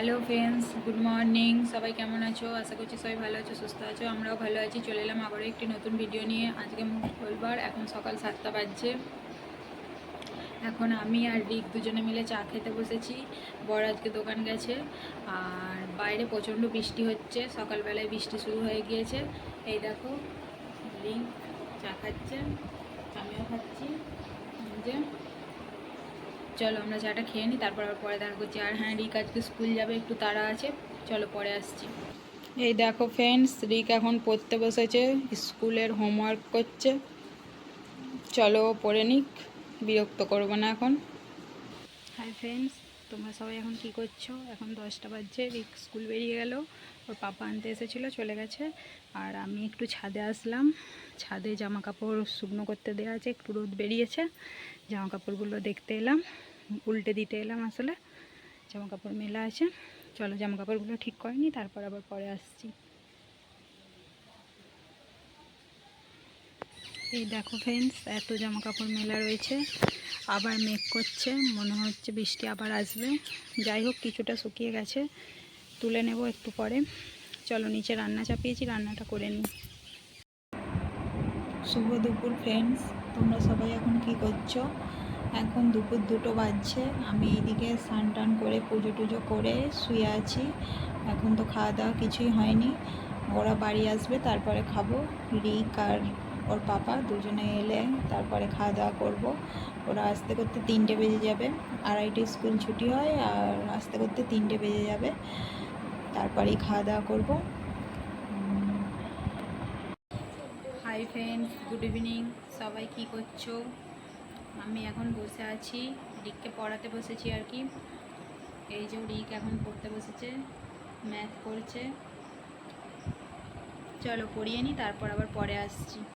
Hello friends, good morning. সবাই কেমন আছো? আশা করছি সবাই ভালো আছো, সুস্থ আছো। আমরাও ভালো আছি। চলে এলাম আবারও একটি নতুন ভিডিও নিয়ে। আজকে মঙ্গলবার, এখন সকাল 7টা বাজছে। এখন আমি আর রিক দুজনে মিলে চা খেতে বসেছি। বর আজকে দোকান গেছে, আর বাইরে প্রচণ্ড বৃষ্টি হচ্ছে। সকালবেলায় বৃষ্টি শুরু হয়ে গিয়েছে। এই দেখো, রিক চা খাচ্ছে, আমিও খাচ্ছি। যে চলো আমরা চাটা খেয়ে নিই, তারপর আবার পরে দেখা করছি। আর হ্যাঁ, রিক আজকে স্কুল যাবে, একটু তাড়া আছে। চলো পরে আসছি। এই দেখো ফ্রেন্ডস, রিক এখন পড়তে বসেছে, স্কুলের হোমওয়ার্ক করছে। চলো পড়ে নিক, বিরক্ত করবো না এখন। হাই ফ্রেন্ডস, তোমরা সবাই এখন কি করছো? এখন 10টা বাজছে। রিক স্কুল বেরিয়ে গেল, ওর পাপা আনতে এসেছিলো, চলে গেছে। আর আমি একটু ছাদে আসলাম। ছাদে জামা কাপড় শুকনো করতে দেওয়া আছে, একটু রোদ বেরিয়েছে। জামা কাপড়গুলো দেখতে এলাম, উল্টে দিতে এলাম। আসলে জামা কাপড় মেলা আছে। চলো জামা কাপড়গুলো ঠিক করে নিই, তারপর আবার পরে আসছি। এই দেখো ফ্রেন্ডস, এত জামা কাপড় মেলা রয়েছে। আবার মেঘ করছে, মনে হচ্ছে বৃষ্টি আবার আসবে। যাই হোক, কিছুটা শুকিয়ে গেছে, তুলে নেব একটু পরে। চলো নিচে রান্না চাপিয়েছি, রান্নাটা করে নিই। শুভ দুপুর ফ্রেন্ডস, তোমরা সবাই এখন কি করছো? এখন দুপুর 2টো বাজছে। আমি এইদিকে স্নান টান করে পুজো টুজো করে শুয়ে আছি। এখন তো খাওয়া দাওয়া কিছুই হয়নি। ওরা বাড়ি আসবে, তারপরে খাবো। রিক আর ওর পাপা দুজনে এলে তারপরে খাওয়া দাওয়া করবো। ওরা আসতে করতে 3টে বেজে যাবে। 2:30 স্কুল ছুটি হয়, আর আসতে করতে 3টে বেজে যাবে। তারপরেই খাওয়া দাওয়া করবো। Hi friends, good evening. সবাই কি করছো? আমি এখন বসে আছি, রিককে পড়াতে বসেছি আর কি। এই যে রিক এখন পড়তে বসেছে, ম্যাথ করছে। চলো পড়িয়ে নিই, তারপর আবার পরে আসছি।